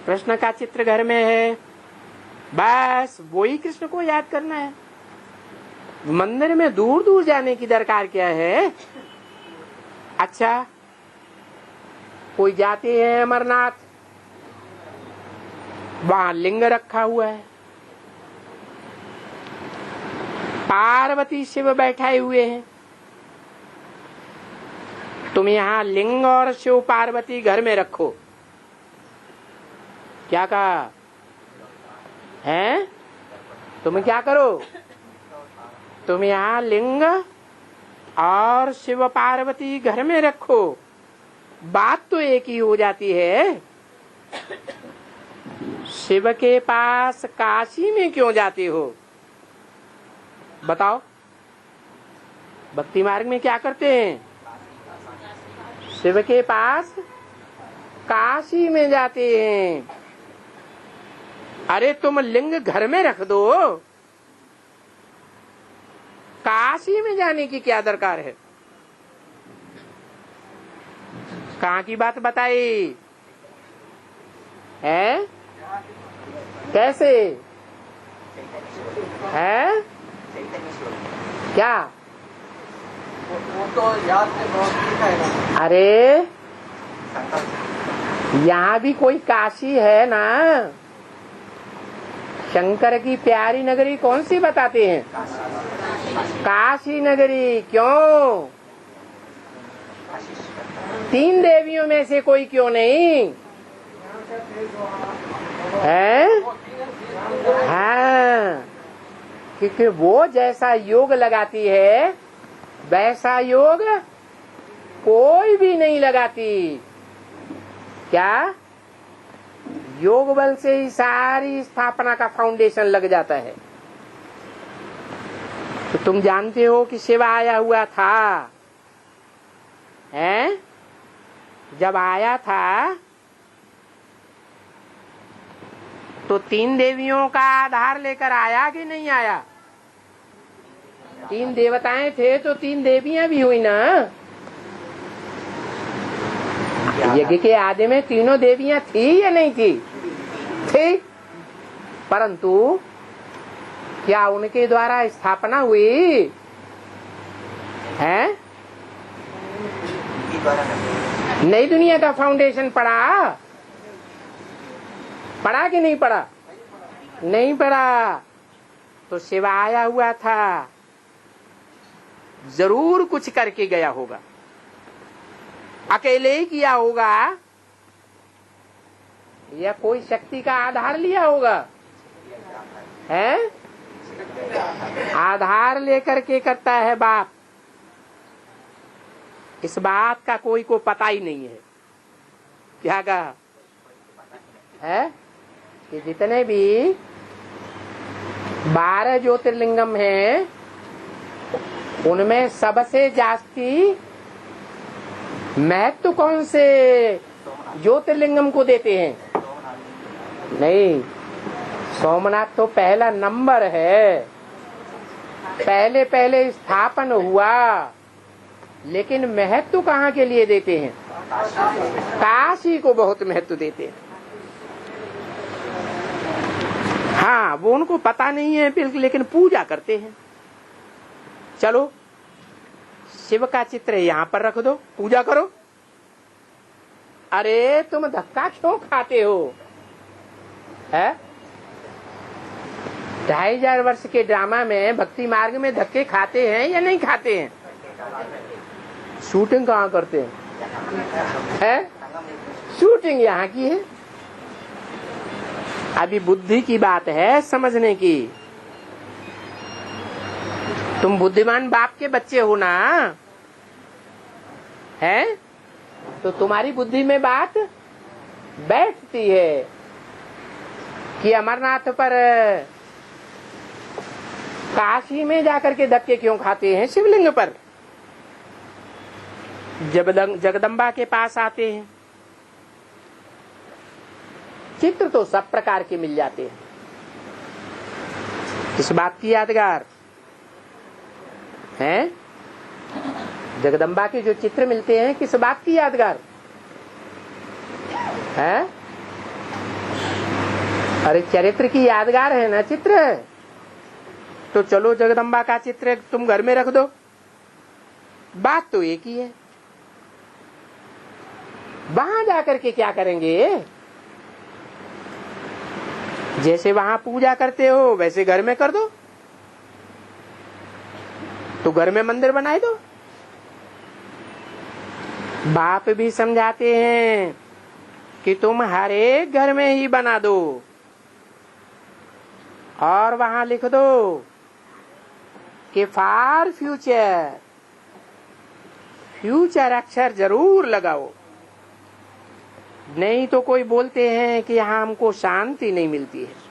कृष्ण का चित्र घर में है, बस वही कृष्ण को याद करना है। मंदिर में दूर दूर जाने की दरकार क्या है। अच्छा, कोई जाते हैं अमरनाथ, वहां लिंग रखा हुआ है, पार्वती शिव बैठाए हुए हैं। तुम यहाँ लिंग और शिव पार्वती घर में रखो, क्या कहा है? तुम क्या करो? तुम यहाँ लिंग और शिव पार्वती घर में रखो, बात तो एक ही हो जाती है। शिव के पास काशी में क्यों जाते हो बताओ? भक्ति मार्ग में क्या करते हैं? शिव के पास काशी में जाते हैं। अरे तुम लिंग घर में रख दो, काशी में जाने की क्या दरकार है? कहाँ की बात बताई है? कैसे है? क्या? वो तो याद में बहुत लिखा है ना। अरे यहाँ भी कोई काशी है ना। शंकर की प्यारी नगरी कौन सी बताते हैं? काशी नगरी। क्यों? 3 देवियों में से कोई क्यों नहीं है? हाँ, क्योंकि वो जैसा योग लगाती है वैसा योग कोई भी नहीं लगाती। क्या? योग बल से ही सारी स्थापना का फाउंडेशन लग जाता है। तो तुम जानते हो कि शिव आया हुआ था, हैं? जब आया था तो 3 देवियों का आधार लेकर आया कि नहीं आया? 3 देवताएं थे तो 3 देवियां भी हुई ना। यज्ञ के आदि में तीनों देवियां थी या नहीं थी? थी। परंतु क्या उनके द्वारा स्थापना हुई है? नई दुनिया का फाउंडेशन पड़ा? पड़ा कि नहीं पड़ा? नहीं पड़ा। तो शिव आया हुआ था, जरूर कुछ करके गया होगा। अकेले ही किया होगा या कोई शक्ति का आधार लिया होगा? है? आधार लेकर के करता है बाप। इस बात का कोई को पता ही नहीं है। क्या कहा है कि जितने भी 12 ज्योतिर्लिंगम हैं उनमें सबसे जास्ती महत्व कौन से ज्योतिर्लिंगम को देते हैं? नहीं, सोमनाथ तो पहला नंबर है, पहले पहले स्थापन हुआ, लेकिन महत्व कहाँ के लिए देते हैं? काशी को बहुत महत्व देते हैं। हाँ, वो उनको पता नहीं है बिल्कुल, लेकिन पूजा करते हैं। चलो, शिव का चित्र यहाँ पर रख दो, पूजा करो। अरे तुम धक्का क्यों खाते हो? है? 2500 वर्ष के ड्रामा में भक्ति मार्ग में धक्के खाते हैं या नहीं खाते हैं? शूटिंग कहाँ करते हैं? शूटिंग यहाँ की है। अभी बुद्धि की बात है, समझने की। तुम बुद्धिमान बाप के बच्चे हो ना, है? तो तुम्हारी बुद्धि में बात बैठती है कि अमरनाथ पर काशी में जाकर के धक्के क्यों खाते हैं? शिवलिंग पर जगदम्बा के पास आते हैं, चित्र तो सब प्रकार के मिल जाते हैं। इस बात की यादगार है? जगदम्बा के जो चित्र मिलते हैं किस बात की यादगार है? अरे चरित्र की यादगार है ना चित्र, तो चलो जगदम्बा का चित्र तुम घर में रख दो, बात तो एक ही है। वहां जाकर के क्या करेंगे? जैसे वहां पूजा करते हो वैसे घर में कर दो, तो घर में मंदिर बनाए दो। बाप भी समझाते हैं कि तुम हर एक घर में ही बना दो और वहां लिख दो कि फॉर फ्यूचर, फ्यूचर अक्षर जरूर लगाओ। नहीं तो कोई बोलते हैं कि यहाँ हमको शांति नहीं मिलती है।